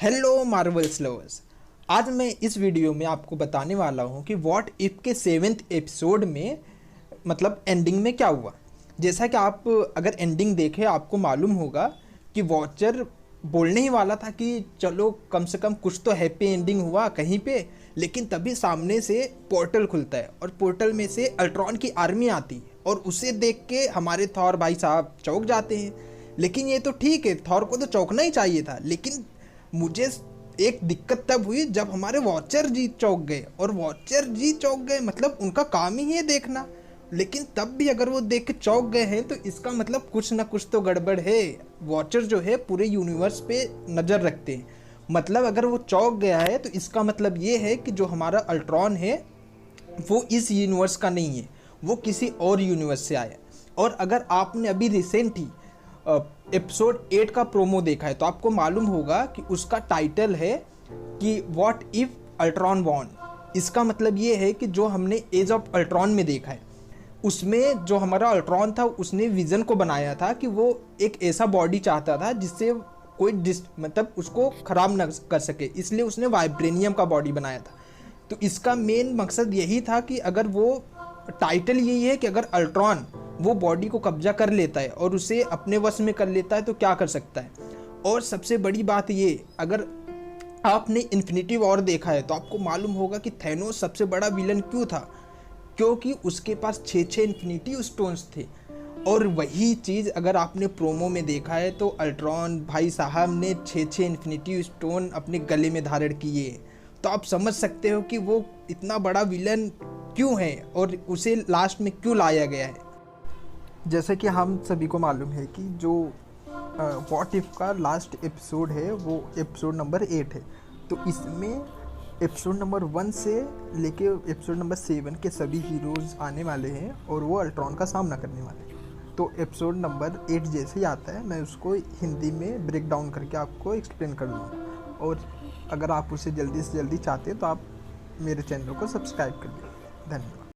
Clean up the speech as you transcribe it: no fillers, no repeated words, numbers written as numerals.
Hello Marvels lovers. आज मैं इस वीडियो में आपको बताने वाला हूँ कि व्हाट इफ के 7th एपिसोड में मतलब एंडिंग में क्या हुआ। जैसा कि आप अगर एंडिंग देखें आपको मालूम होगा कि वॉचर बोलने ही वाला था कि चलो कम से कम कुछ तो हैप्पी एंडिंग हुआ कहीं पे, लेकिन तभी सामने से पोर्टल खुलता है और पोर्टल में से अल्ट्रॉन की आर्मी आती है और उसे देख के हमारे थॉर भाई साहब चौंक जाते हैं। लेकिन ये तो ठीक है, थॉर को तो चौंकना ही चाहिए था, लेकिन मुझे एक दिक्कत तब हुई जब हमारे वॉचर जी चौंक गए। और वॉचर जी चौंक गए मतलब उनका काम ही है देखना, लेकिन तब भी अगर वो देख के चौंक गए हैं तो इसका मतलब कुछ ना कुछ तो गड़बड़ है। वॉचर जो है पूरे यूनिवर्स पे नज़र रखते हैं, मतलब अगर वो चौंक गया है तो इसका मतलब ये है कि जो हमारा अल्ट्रॉन है वो इस यूनिवर्स का नहीं है, वो किसी और यूनिवर्स से आया। और अगर आपने अभी रिसेंट ही एपिसोड 8 का प्रोमो देखा है तो आपको मालूम होगा कि उसका टाइटल है कि व्हाट इफ अल्ट्रॉन वॉन। इसका मतलब ये है कि जो हमने एज ऑफ अल्ट्रॉन में देखा है उसमें जो हमारा अल्ट्रॉन था उसने विजन को बनाया था कि वो एक ऐसा बॉडी चाहता था जिससे कोई मतलब उसको ख़राब ना कर सके, इसलिए उसने वाइब्रेनियम का बॉडी बनाया था। तो इसका मेन मकसद यही था कि अगर वो टाइटल यही है कि अगर अल्ट्रॉन वो बॉडी को कब्जा कर लेता है और उसे अपने वश में कर लेता है तो क्या कर सकता है। और सबसे बड़ी बात ये, अगर आपने इन्फिनिटी वॉर देखा है तो आपको मालूम होगा कि थैनोस सबसे बड़ा विलन क्यों था, क्योंकि उसके पास 6 इन्फिनिटी स्टोन्स थे। और वही चीज़ अगर आपने प्रोमो में देखा है तो अल्ट्रॉन भाई साहब ने 6 इन्फिनिटी स्टोन अपने गले में धारण किए। तो आप समझ सकते हो कि वो इतना बड़ा विलन क्यों है और उसे लास्ट में क्यों लाया गया है। जैसे कि हम सभी को मालूम है कि जो व्हाट इफ का लास्ट एपिसोड है वो एपिसोड नंबर 8 है। तो इसमें एपिसोड नंबर 1 से लेके एपिसोड नंबर 7 के सभी हीरोज़ आने वाले हैं और वो अल्ट्रॉन का सामना करने वाले हैं। तो एपिसोड नंबर 8 जैसे ही आता है मैं उसको हिंदी में ब्रेक डाउन करके आपको एक्सप्लेन कर दूँगा। और अगर आप उसे जल्दी से जल्दी चाहते हैं तो आप मेरे चैनल को सब्सक्राइब कर लीजिए। धन्यवाद।